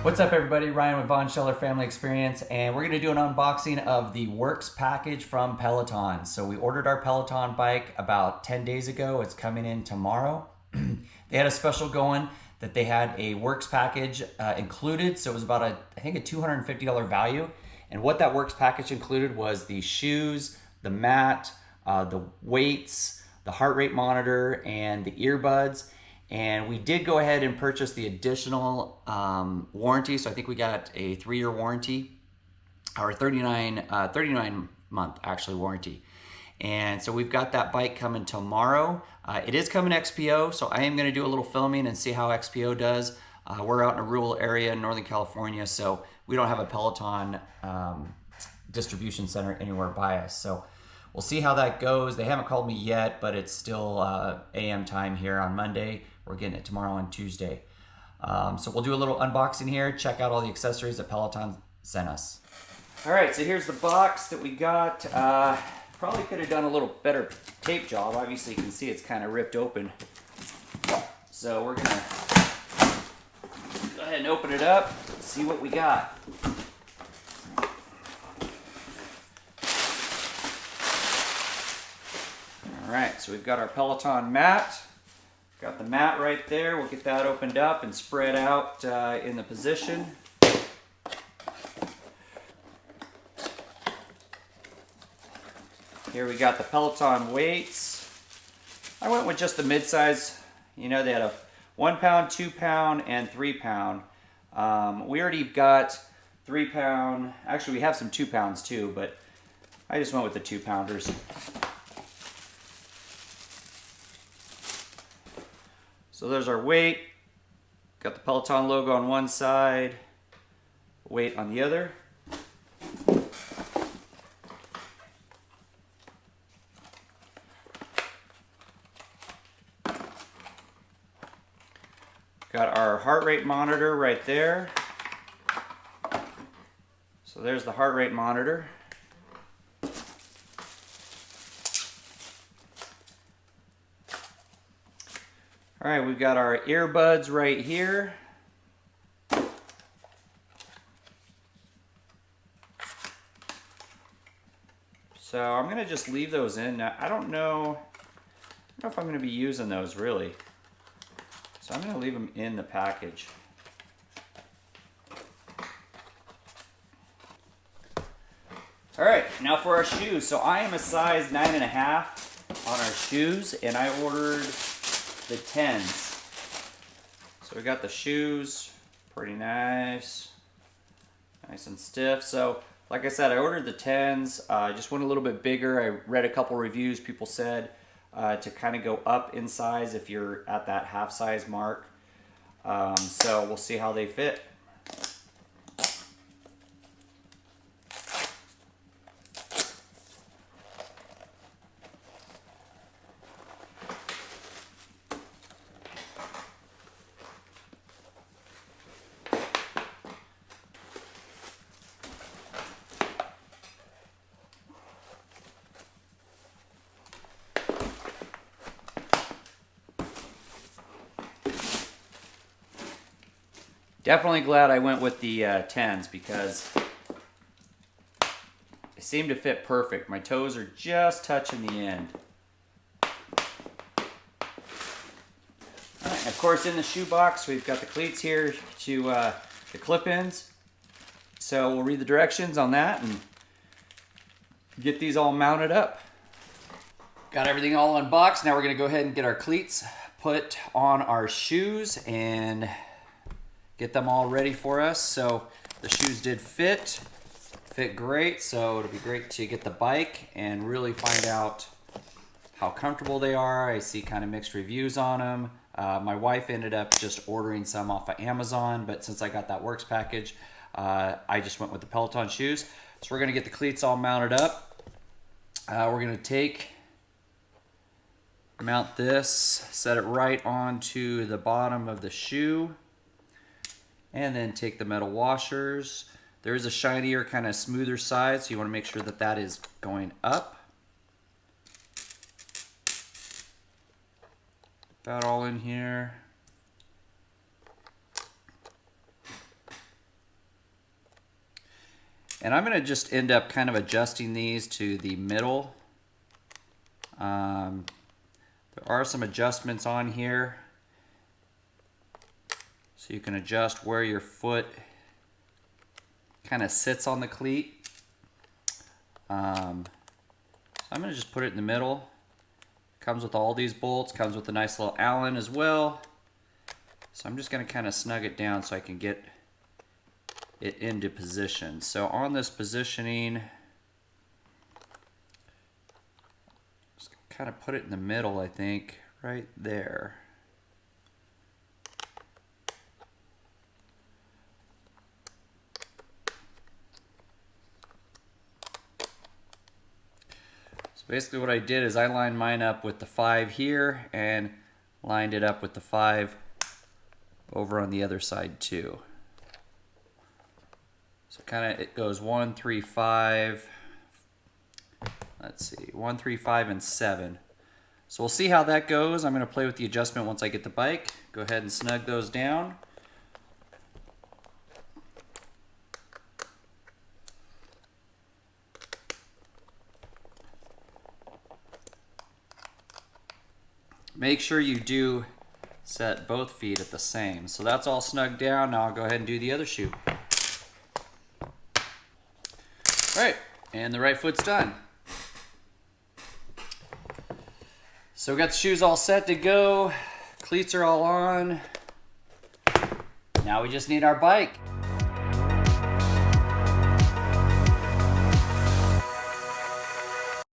What's up everybody, Ryan with Von Scheller Family Experience, and we're going to do an unboxing of the Works package from Peloton. So we ordered our Peloton bike about 10 days ago. It's coming in tomorrow. They had a special going that they had a Works package included, so it was about I think a $250 value. And what that Works package included was the shoes, the mat, the weights, the heart rate monitor, and the earbuds. And we did go ahead and purchase the additional warranty. So I think we got a 3-year warranty, or 39 month actually warranty. And so we've got that bike coming tomorrow. It is coming XPO, so I am gonna do a little filming and see how XPO does. We're out in a rural area in Northern California, so we don't have a Peloton distribution center anywhere by us. So we'll see how that goes. They haven't called me yet, but it's still AM time here on Monday. We're getting it tomorrow on Tuesday. So we'll do a little unboxing here, check out all the accessories that Peloton sent us. All right, so here's the box that we got. Probably could have done a little better tape job. Obviously you can see it's kind of ripped open. So we're gonna go ahead and open it up, see what we got. All right, so we've got our Peloton mat. Got the mat right there. We'll get that opened up and spread out in the position. Here we got the Peloton weights. I went with just the mid-size. You know, they had a 1 pound, 2 pound, and 3 pound. We already got 3 pound. Actually, we have some 2 pounds too, but I just went with the 2 pounders. So there's our weight. Got the Peloton logo on one side, weight on the other. Got our heart rate monitor right there. So there's the heart rate monitor. All right, we've got our earbuds right here. So I'm gonna just leave those in. Now, I don't know if I'm gonna be using those really. So I'm gonna leave them in the package. All right, now for our shoes. So I am a size 9.5 on our shoes, and I ordered the 10s. So we got the shoes, pretty nice and stiff. So like I said, I ordered the 10s. I just went a little bit bigger. I read a couple reviews. People said to kind of go up in size if you're at that half size mark. So we'll see how they fit. Definitely glad I went with the 10s because they seem to fit perfect. My toes are just touching the end. All right, of course, in the shoe box, we've got the cleats here to the clip-ins. So we'll read the directions on that and get these all mounted up. Got everything all unboxed. Now we're gonna go ahead and get our cleats put on our shoes and get them all ready for us. So the shoes did fit great. So it'll be great to get the bike and really find out how comfortable they are. I see kind of mixed reviews on them. My wife ended up just ordering some off of Amazon, but since I got that Works package, I just went with the Peloton shoes. So we're gonna get the cleats all mounted up. We're gonna mount this, set it right onto the bottom of the shoe, and then take the metal washers. There is a shinier, kind of smoother side, so you want to make sure that that is going up. Put that all in here. And I'm gonna just end up kind of adjusting these to the middle. There are some adjustments on here. So you can adjust where your foot kind of sits on the cleat. So I'm gonna just put it in the middle. Comes with all these bolts, comes with a nice little Allen as well. So I'm just gonna kind of snug it down so I can get it into position. So on this positioning, just kind of put it in the middle, I think, right there. Basically what I did is I lined mine up with the 5 here and lined it up with the 5 over on the other side too. So kind of it goes 1, 3, 5. Let's see, 1, 3, 5, and 7. So we'll see how that goes. I'm going to play with the adjustment once I get the bike. Go ahead and snug those down. Make sure you do set both feet at the same. So that's all snugged down. Now I'll go ahead and do the other shoe. All right, and the right foot's done. So we got the shoes all set to go. Cleats are all on. Now we just need our bike.